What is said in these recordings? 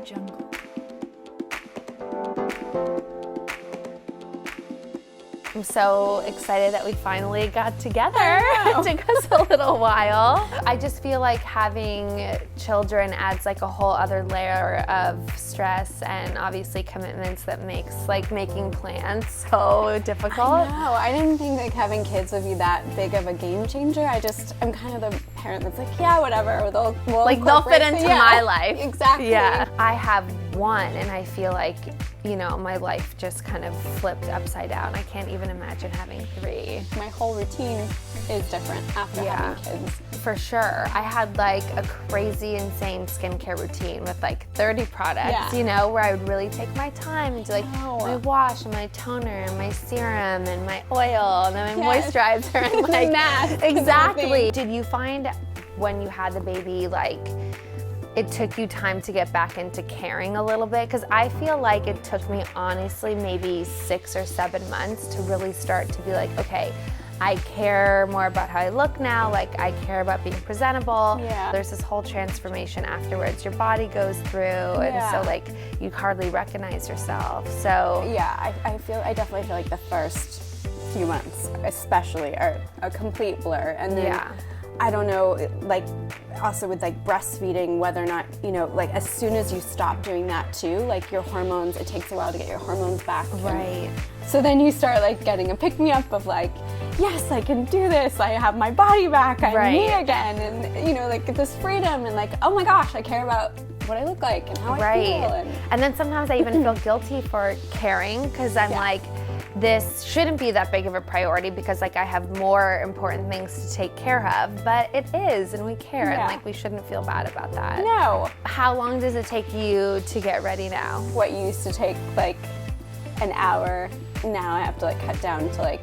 jungle. I'm so excited that we finally got together. It took us a little while. I just feel like having children adds like a whole other layer of stress and obviously commitments that makes like making plans so difficult. I know. I didn't think like having kids would be that big of a game changer. I'm kind of the parent that's like, yeah, whatever. They'll fit into my life. Exactly. Yeah. I have one and I feel like, you know, my life just kind of flipped upside down. I can't even imagine having 3. My whole routine is different after having kids. For sure. I had like a crazy, insane skincare routine with like 30 products, you know, where I would really take my time and do like my wash and my toner and my serum and my oil and then my moisturizer and like mask. Exactly. Did you find when you had the baby, like, it took you time to get back into caring a little bit? Because I feel like it took me honestly maybe 6 or 7 months to really start to be like, okay, I care more about how I look now, like I care about being presentable. Yeah. There's this whole transformation afterwards your body goes through, and so like you hardly recognize yourself. So yeah, I definitely feel like the first few months especially are a complete blur, and then I don't know, like also with like breastfeeding, whether or not, you know, like as soon as you stop doing that too, like your hormones, it takes a while to get your hormones back. Right. So then you start like getting a pick-me-up of like, yes, I can do this, I have my body back, I'm me again, and you know, like this freedom, and like, oh my gosh, I care about what I look like and how I feel. And then sometimes I even feel guilty for caring, because I'm like, this shouldn't be that big of a priority because like I have more important things to take care of, but it is, and we care, and like we shouldn't feel bad about that. No. How long does it take you to get ready now? What used to take like an hour, now I have to like cut down to like,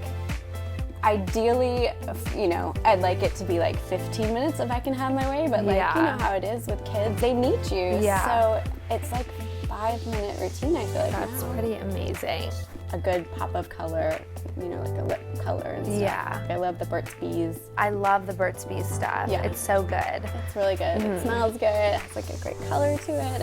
ideally, you know, I'd like it to be like 15 minutes if I can have my way, but like, you know how it is with kids, they need you. So it's like 5-minute routine, I feel like. That's pretty amazing. A good pop of color, you know, like a lip color and stuff. Yeah. I love the Burt's Bees. I love the Burt's Bees stuff. Yeah. It's so good. It's really good. It smells good. It has like a great color to it.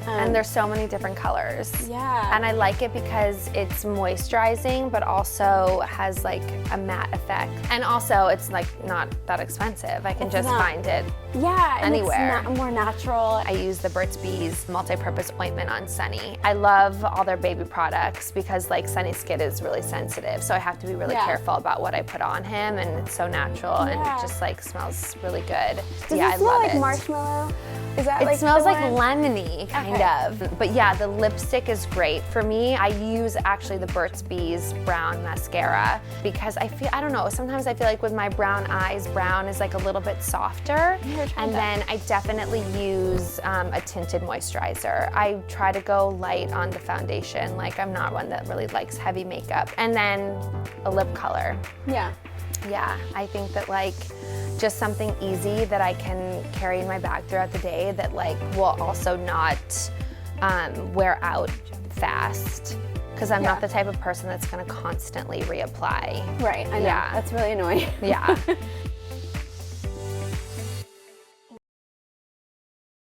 And there's so many different colors. Yeah. And I like it because it's moisturizing, but also has like a matte effect. And also it's like not that expensive. I can just find it anywhere. It's more natural. I use the Burt's Bees multi-purpose ointment on Sonny. I love all their baby products because like Sonny's skin is really sensitive, so I have to be really careful about what I put on him, and it's so natural and it just like smells really good. Does I it smell love like it. Marshmallow? Is that It like smells the like one? lemony, kind of. But yeah, the lipstick is great. For me, I use actually the Burt's Bees brown mascara because I feel, I don't know, sometimes I feel like with my brown eyes, brown is like a little bit softer. And then I definitely use a tinted moisturizer. I try to go light on the foundation. Like I'm not one that really likes heavy makeup. And then a lip color. Yeah. Yeah, I think that like just something easy that I can carry in my bag throughout the day that like will also not wear out fast, because I'm not the type of person that's going to constantly reapply. Right, I know. That's really annoying. Yeah.